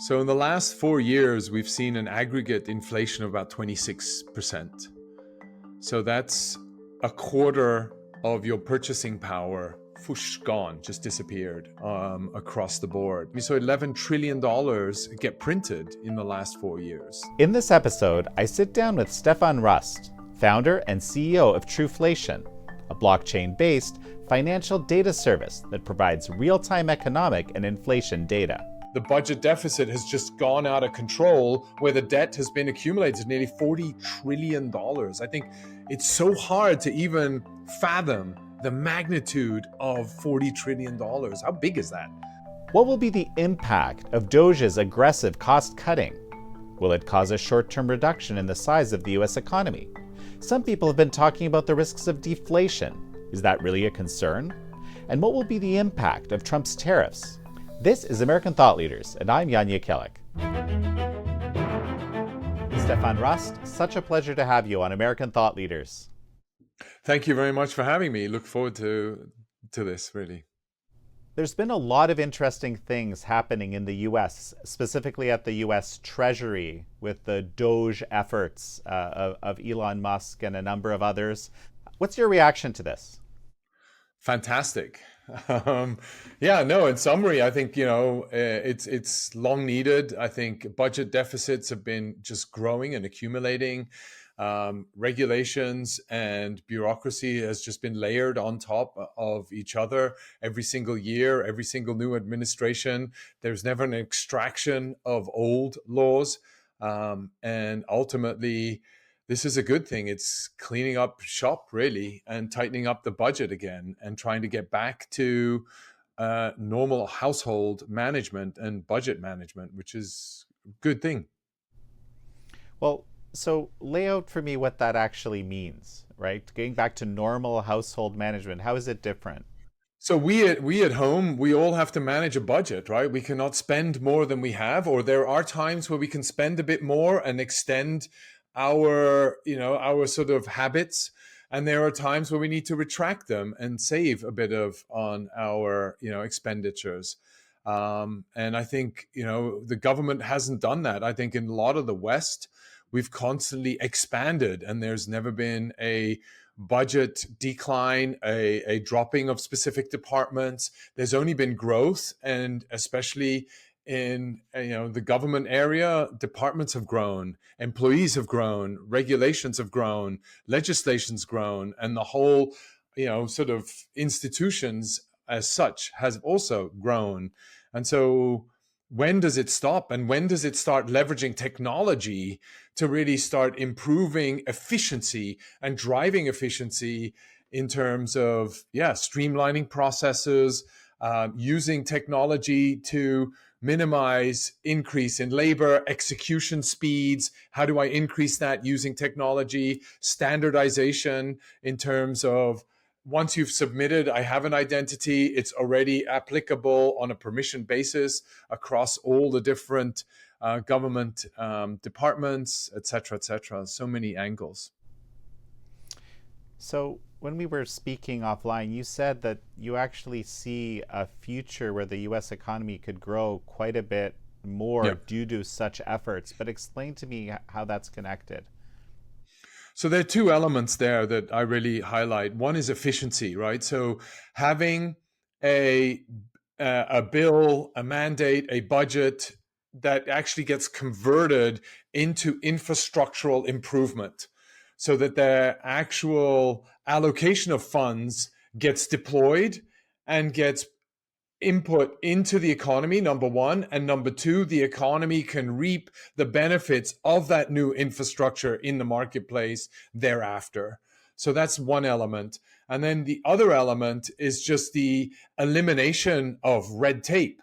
So in the last 4 years, we've seen an aggregate inflation of about 26%. So that's a quarter of your purchasing power, phoosh, gone, just disappeared across the board. We saw $11 trillion get printed in the last 4 years. In this episode, I sit down with Stefan Rust, founder and CEO of Truflation, a blockchain-based financial data service that provides real-time economic and inflation data. The budget deficit has just gone out of control, where the debt has been accumulated nearly $40 trillion. I think it's so hard to even fathom the magnitude of $40 trillion. How big is that? What will be the impact of DOGE's aggressive cost cutting? Will it cause a short-term reduction in the size of the US economy? Some people have been talking about the risks of deflation. Is that really a concern? And what will be the impact of Trump's tariffs? This is American Thought Leaders, and I'm Jan Jekielek. Stefan Rust, such a pleasure to have you on American Thought Leaders. Thank you very much for having me. Look forward to this, really. There's been a lot of interesting things happening in the US, specifically at the US Treasury, with the DOGE efforts of Elon Musk and a number of others. What's your reaction to this? Fantastic. In summary, I think, it's long needed. I think budget deficits have been just growing and accumulating. Regulations and bureaucracy has just been layered on top of each other every single year, every single new administration. There's never an extraction of old laws. And ultimately, this is a good thing. It's cleaning up shop, really, and tightening up the budget again and trying to get back to normal household management and budget management, which is a good thing. Well, so lay out for me what that actually means, right? Getting back to normal household management, how is it different? So we at home, we all have to manage a budget, right? We cannot spend more than we have, or there are times where we can spend a bit more and extend our sort of habits. And there are times where we need to retract them and save a bit on our, expenditures. And I think, the government hasn't done that. I think in a lot of the West, we've constantly expanded, and there's never been a budget decline, a dropping of specific departments. There's only been growth, and especially in the government area, departments have grown, employees have grown, regulations have grown, legislation's grown, and the whole sort of institutions as such has also grown. And so when does it stop, and when does it start leveraging technology to really start improving efficiency and driving efficiency in terms of streamlining processes, using technology to minimize increase in labor, execution speeds? How do I increase that using technology? Standardization in terms of once you've submitted, I have an identity, it's already applicable on a permission basis across all the different government departments, et cetera, so many angles. So when we were speaking offline, you said that you actually see a future where the US economy could grow quite a bit more due to such efforts. But explain to me how that's connected. So there are two elements there that I really highlight. One is efficiency, right? So having a bill, a mandate, a budget that actually gets converted into infrastructural improvement, so that the actual allocation of funds gets deployed and gets input into the economy, number one. And number two, the economy can reap the benefits of that new infrastructure in the marketplace thereafter. So that's one element. And then the other element is just the elimination of red tape.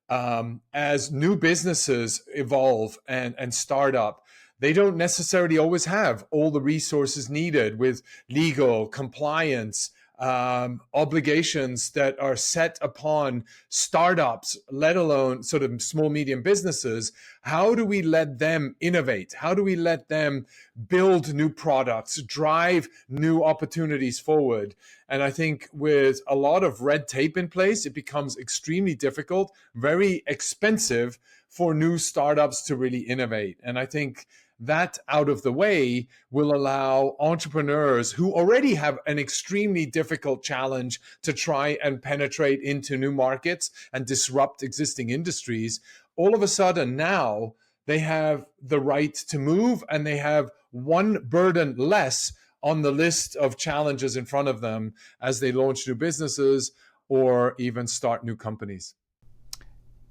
As new businesses evolve and start up, they don't necessarily always have all the resources needed with legal compliance, obligations that are set upon startups, let alone sort of small, medium businesses. How do we let them innovate? How do we let them build new products, drive new opportunities forward? And I think with a lot of red tape in place, it becomes extremely difficult, very expensive for new startups to really innovate. And I think that out of the way will allow entrepreneurs who already have an extremely difficult challenge to try and penetrate into new markets and disrupt existing industries. All of a sudden now they have the right to move, and they have one burden less on the list of challenges in front of them as they launch new businesses or even start new companies.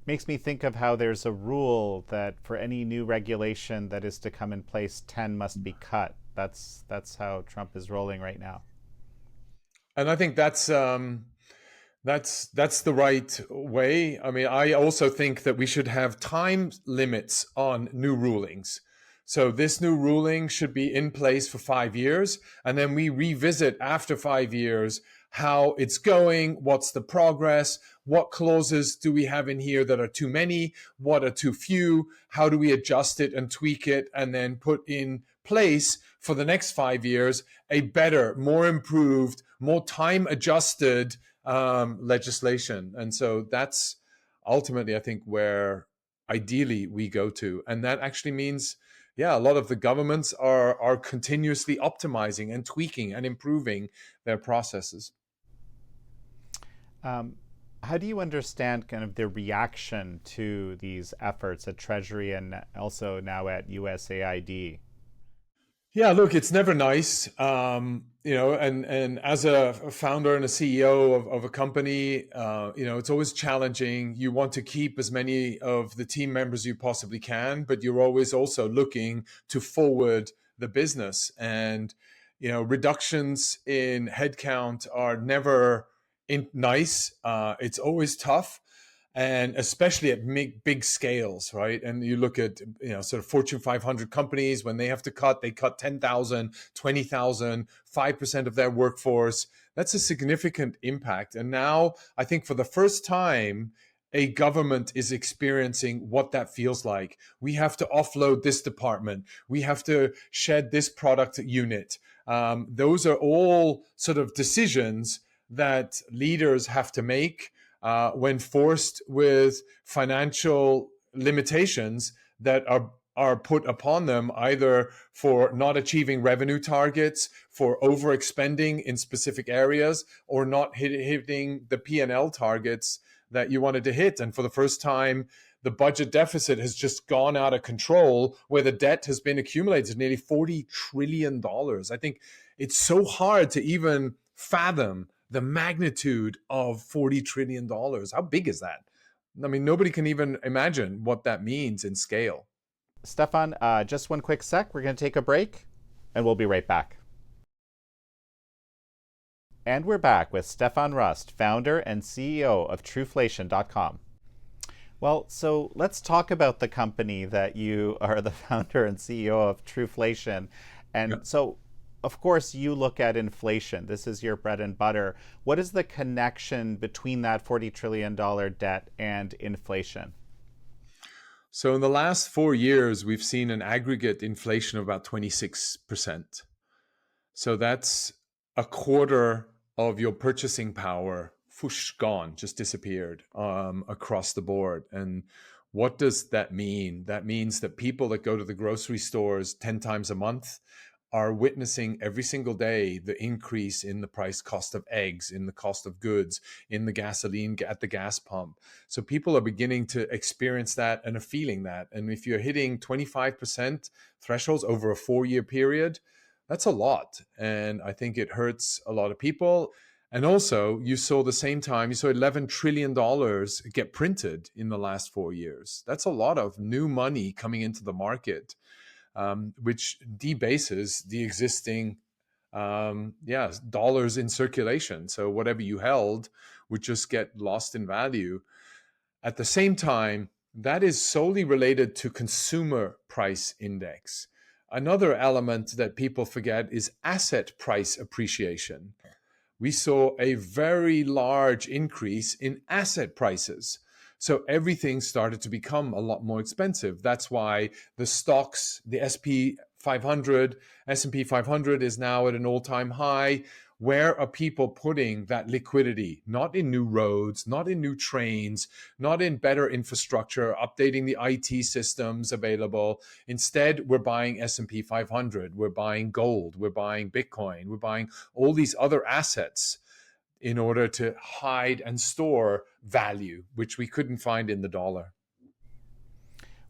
Makes me think of how there's a rule that for any new regulation that is to come in place, 10 must be cut. That's how Trump is rolling right now. And I think that's the right way. I mean, I also think that we should have time limits on new rulings. So this new ruling should be in place for 5 years, and then we revisit after 5 years how it's going, what's the progress, what clauses do we have in here that are too many, what are too few, how do we adjust it and tweak it, and then put in place for the next 5 years a better, more improved, more time-adjusted legislation. And so that's ultimately, I think, where ideally we go to. And that actually means, yeah, a lot of the governments are continuously optimizing and tweaking and improving their processes. How do you understand kind of the reaction to these efforts at Treasury and also now at USAID? Yeah, look, it's never nice, and as a founder and a CEO of a company, it's always challenging. You want to keep as many of the team members you possibly can, but you're always also looking to forward the business. And, reductions in headcount are never nice. It's always tough. And especially at big scales, right? And you look at, sort of Fortune 500 companies, when they have to cut, they cut 10,000, 20,000, 5% of their workforce. That's a significant impact. And now I think for the first time, a government is experiencing what that feels like. We have to offload this department. We have to shed this product unit. Those are all sort of decisions that leaders have to make when forced with financial limitations that are put upon them, either for not achieving revenue targets, for overexpending in specific areas, or not hitting the P&L targets that you wanted to hit. And for the first time, the budget deficit has just gone out of control, where the debt has been accumulated, nearly $40 trillion. I think it's so hard to even fathom the magnitude of $40 trillion. How big is that? I mean, nobody can even imagine what that means in scale. Stefan, just one quick sec. We're going to take a break, and we'll be right back. And we're back with Stefan Rust, founder and CEO of Truflation.com. Well, so let's talk about the company that you are the founder and CEO of, Truflation. And so, of course, you look at inflation. This is your bread and butter. What is the connection between that $40 trillion debt and inflation? So in the last 4 years, we've seen an aggregate inflation of about 26%. So that's a quarter of your purchasing power, phoosh, gone, just disappeared across the board. And what does that mean? That means that people that go to the grocery stores 10 times a month are witnessing every single day the increase in the price cost of eggs, in the cost of goods, in the gasoline at the gas pump. So people are beginning to experience that and are feeling that. And if you're hitting 25% thresholds over a 4-year period, that's a lot. And I think it hurts a lot of people. And also, you saw $11 trillion get printed in the last 4 years. That's a lot of new money coming into the market. Which debases the existing dollars in circulation. So whatever you held would just get lost in value. At the same time, that is solely related to consumer price index. Another element that people forget is asset price appreciation. We saw a very large increase in asset prices. So everything started to become a lot more expensive. That's why the stocks, the S&P 500 is now at an all-time high. where are people putting that liquidity? Not in new roads, not in new trains, not in better infrastructure, updating the IT systems available. Instead, we're buying S&P 500, we're buying gold, we're buying Bitcoin, we're buying all these other assets in order to hide and store value, which we couldn't find in the dollar.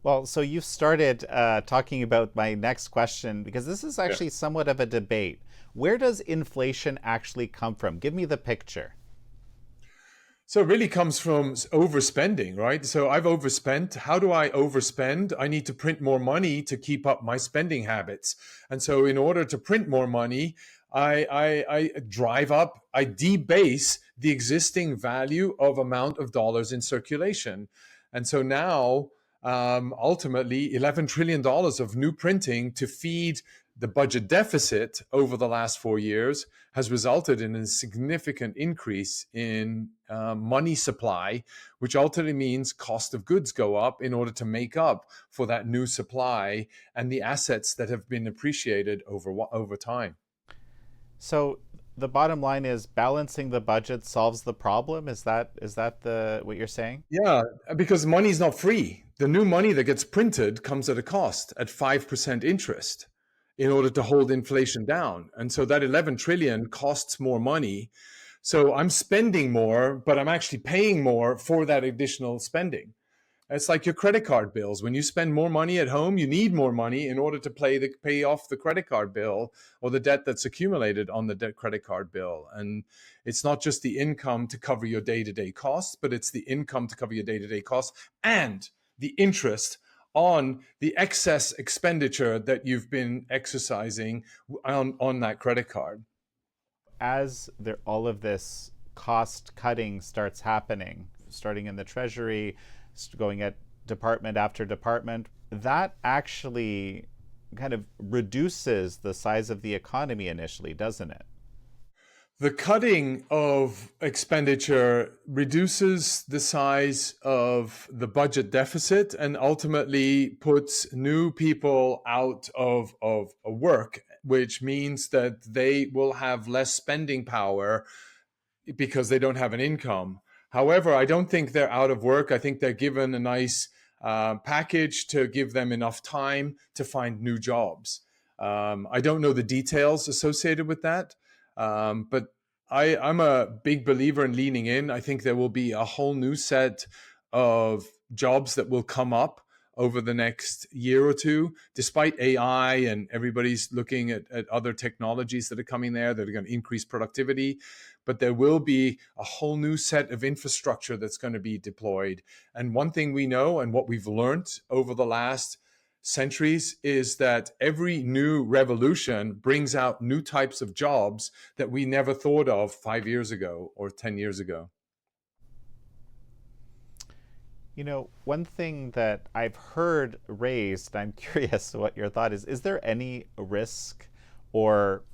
Well, so you started talking about my next question, because this is Yeah. actually somewhat of a debate. Where does inflation actually come from? Give me the picture. So it really comes from overspending, right? So I've overspent. How do I overspend? I need to print more money to keep up my spending habits. And so in order to print more money, I drive up, I debase the existing value of amount of dollars in circulation. And so now, ultimately, $11 trillion of new printing to feed the budget deficit over the last 4 years has resulted in a significant increase in money supply, which ultimately means cost of goods go up in order to make up for that new supply and the assets that have been appreciated over time. So the bottom line is balancing the budget solves the problem. Is that the what you're saying? Yeah, because money is not free. The new money that gets printed comes at a cost at 5% interest in order to hold inflation down. And so that 11 trillion costs more money. So I'm spending more, but I'm actually paying more for that additional spending. It's like your credit card bills. When you spend more money at home, you need more money in order to pay off the credit card bill or the debt that's accumulated on the credit card bill. And it's not just the income to cover your day-to-day costs, but it's the income to cover your day-to-day costs and the interest on the excess expenditure that you've been exercising on that credit card. As all of this cost cutting starts happening, starting in the Treasury, going at department after department, that actually kind of reduces the size of the economy initially, doesn't it? The cutting of expenditure reduces the size of the budget deficit and ultimately puts new people out of work, which means that they will have less spending power because they don't have an income. However, I don't think they're out of work. I think they're given a nice package to give them enough time to find new jobs. I don't know the details associated with that, but I'm a big believer in leaning in. I think there will be a whole new set of jobs that will come up over the next year or two, despite AI and everybody's looking at other technologies that are coming there that are going to increase productivity. But there will be a whole new set of infrastructure that's going to be deployed. And one thing we know and what we've learned over the last centuries is that every new revolution brings out new types of jobs that we never thought of 5 years ago or 10 years ago. One thing that I've heard raised, I'm curious what your thought is there any risk or,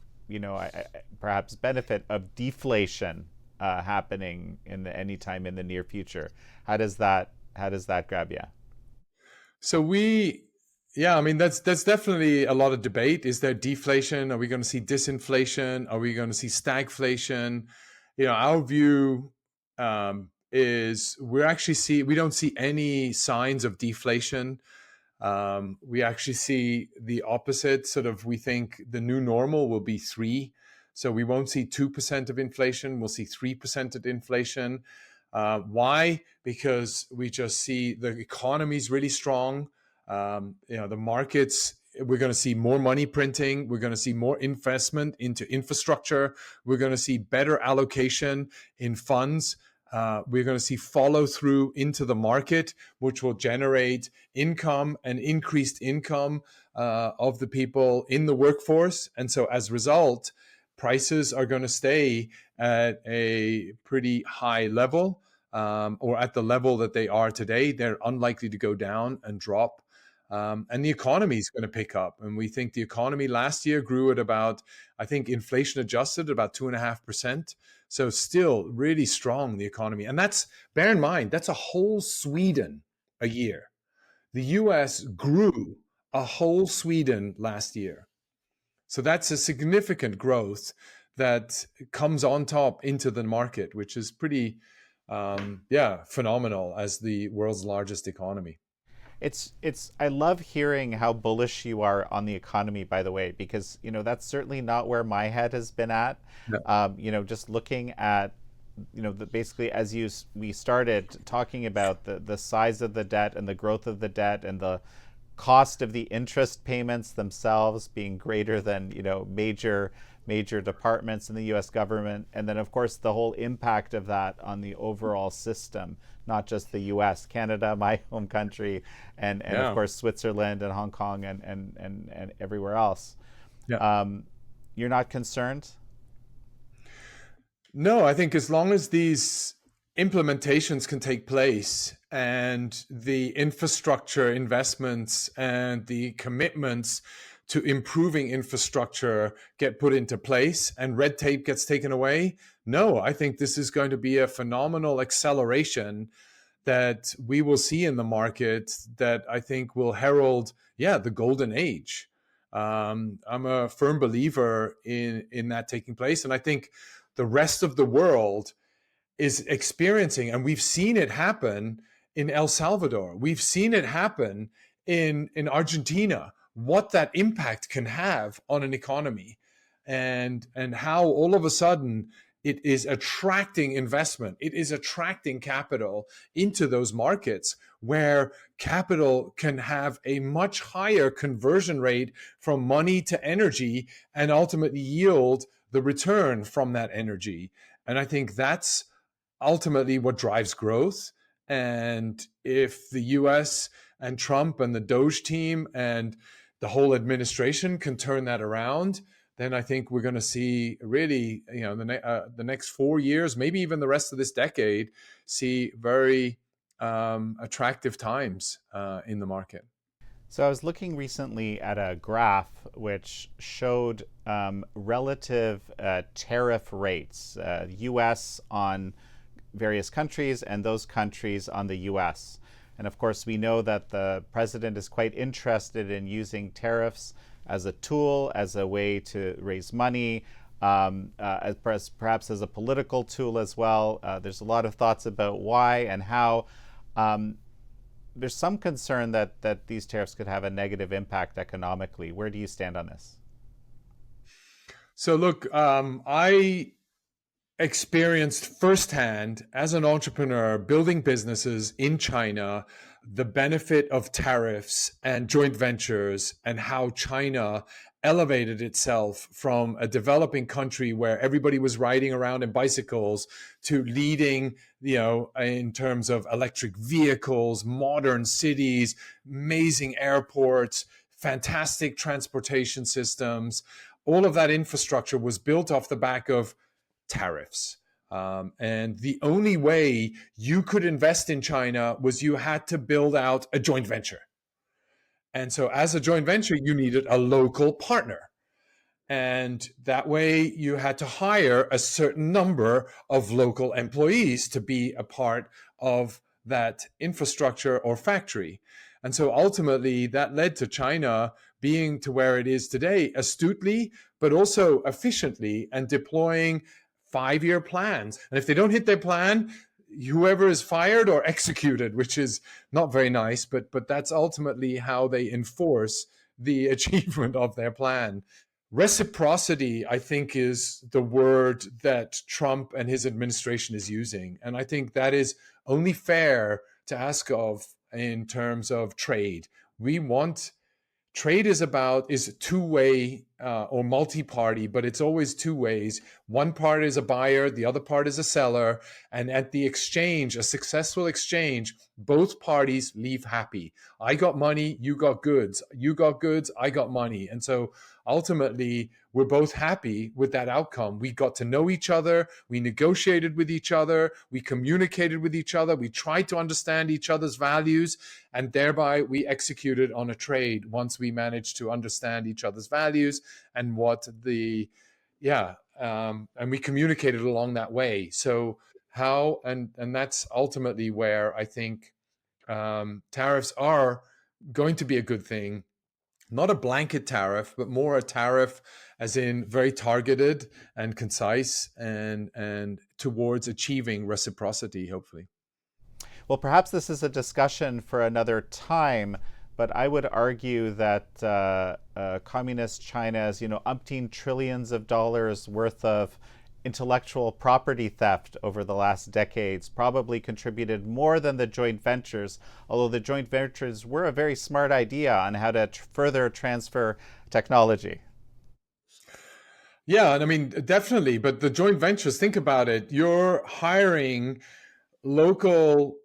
perhaps benefit of deflation happening any time in the near future? How does that grab you? So yeah, I mean that's definitely a lot of debate. Is there deflation? Are we going to see disinflation? Are we going to see stagflation? Our view is we don't see any signs of deflation. We actually see the opposite. Sort of, we think the new normal will be 3. So we won't see 2% of inflation. We'll see 3% of inflation. Why? Because we just see the economy's really strong. The markets, we're going to see more money printing. We're going to see more investment into infrastructure. We're going to see better allocation in funds. We're going to see follow through into the market, which will generate income and increased income of the people in the workforce. And so as a result, prices are going to stay at a pretty high level, or at the level that they are today. They're unlikely to go down and drop. And the economy is going to pick up. And we think the economy last year grew at about, I think inflation adjusted, about 2.5%. So still really strong, the economy. And bear in mind, that's a whole Sweden a year. The US grew a whole Sweden last year. So that's a significant growth that comes on top into the market, which is pretty, phenomenal as the world's largest economy. It's I love hearing how bullish you are on the economy, by the way, because that's certainly not where my head has been at. Yeah. Just looking at basically as we started talking about the size of the debt and the growth of the debt and the cost of the interest payments themselves being greater than major departments in the U.S. government, and then of course the whole impact of that on the overall system, not just the U.S., Canada, my home country, and of Yeah. course Switzerland and Hong Kong and everywhere else. Yeah. You're not concerned? No, I think as long as these implementations can take place and the infrastructure investments and the commitments to improving infrastructure get put into place and red tape gets taken away, no, I think this is going to be a phenomenal acceleration that we will see in the market that I think will herald, the golden age. I'm a firm believer in that taking place, and I think the rest of the world is experiencing, and we've seen it happen in El Salvador. We've seen it happen in Argentina, what that impact can have on an economy, and how all of a sudden it is attracting investment. It is attracting capital into those markets where capital can have a much higher conversion rate from money to energy and ultimately yield the return from that energy. And I think that's ultimately what drives growth. And if the US and Trump and the DOGE team and the whole administration can turn that around, then I think we're going to see really, the next 4 years, maybe even the rest of this decade, see very attractive times in the market. So I was looking recently at a graph which showed relative tariff rates, U.S. on various countries and those countries on the U.S. And of course, we know that the president is quite interested in using tariffs as a tool, as a way to raise money, perhaps as a political tool as well. There's a lot of thoughts about why and how. There's some concern that these tariffs could have a negative impact economically. Where do you stand on this? So look, I experienced firsthand as an entrepreneur building businesses in China the benefit of tariffs and joint ventures and how China elevated itself from a developing country where everybody was riding around in bicycles to leading, in terms of electric vehicles, modern cities, amazing airports, fantastic transportation systems. All of that infrastructure was built off the back of tariffs. And the only way you could invest in China was you had to build out a joint venture. And so as a joint venture, you needed a local partner. And that way you had to hire a certain number of local employees to be a part of that infrastructure or factory. And so ultimately that led to China being to where it is today, astutely, but also efficiently, and deploying 5-year plans. And if they don't hit their plan, whoever is fired or executed, which is not very nice, but that's ultimately how they enforce the achievement of their plan. Reciprocity, I think, is the word that Trump and his administration is using. And I think that is only fair to ask of in terms of trade. Trade is two-way or multi-party, but it's always two ways. One part is a buyer, the other part is a seller. And at the exchange, a successful exchange, both parties leave happy. I got money, you got goods. You got goods, I got money. And so ultimately, we're both happy with that outcome. We got to know each other. We negotiated with each other. We communicated with each other. We tried to understand each other's values. And thereby, we executed on a trade once we managed to understand each other's values and and we communicated along that way. So and that's ultimately where I think tariffs are going to be a good thing. not a blanket tariff, but more a tariff as in very targeted and concise and towards achieving reciprocity, hopefully. Well, perhaps this is a discussion for another time, but I would argue that communist China's, umpteen trillions of dollars worth of intellectual property theft over the last decades probably contributed more than the joint ventures, although the joint ventures were a very smart idea on how to further transfer technology. Yeah, and I mean, definitely. But the joint ventures, think about it. You're hiring local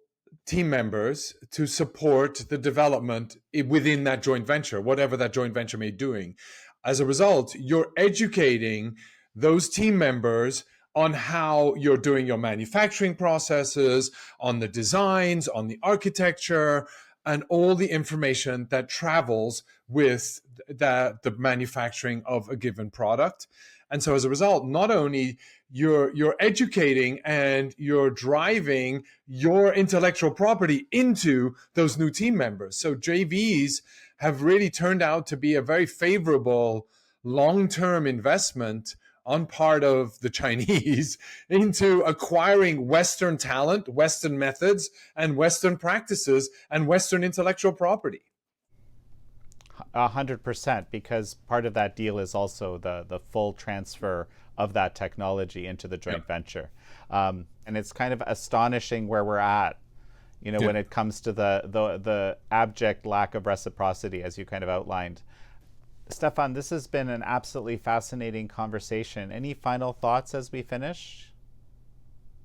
team members to support the development within that joint venture, whatever that joint venture may be doing. As a result, you're educating those team members on how you're doing your manufacturing processes, on the designs, on the architecture, and all the information that travels with the manufacturing of a given product. And so as a result, not only you're educating and you're driving your intellectual property into those new team members. So JVs have really turned out to be a very favorable long-term investment on part of the Chinese into acquiring Western talent, Western methods, and Western practices, and Western intellectual property. 100%, because part of that deal is also the full transfer of that technology into the joint venture. And it's kind of astonishing where we're at, when it comes to the abject lack of reciprocity, as you kind of outlined. Stefan, this has been an absolutely fascinating conversation. Any final thoughts as we finish?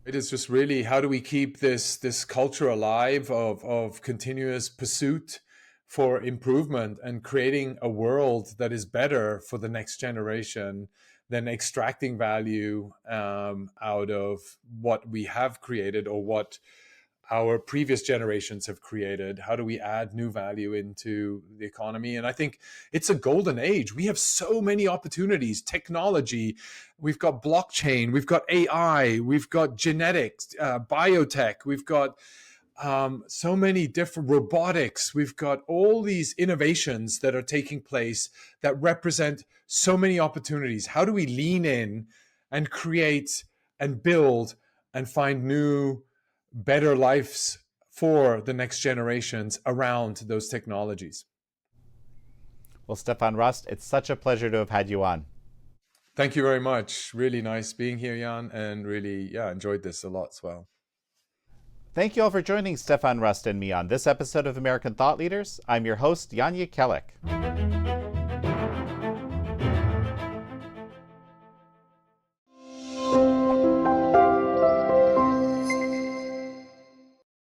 It is just really, how do we keep this culture alive of continuous pursuit for improvement and creating a world that is better for the next generation than extracting value out of what we have created or what our previous generations have created? How do we add new value into the economy? And I think it's a golden age. We have so many opportunities, technology, we've got blockchain, we've got AI, we've got genetics, biotech, we've got so many different robotics. We've got all these innovations that are taking place that represent so many opportunities. How do we lean in and create and build and find new, better lives for the next generations around those technologies? Well, Stefan Rust, it's such a pleasure to have had you on. Thank you very much. Really nice being here, Jan, and really, enjoyed this a lot as well. Thank you all for joining Stefan Rust and me on this episode of American Thought Leaders. I'm your host, Jan Jekielek.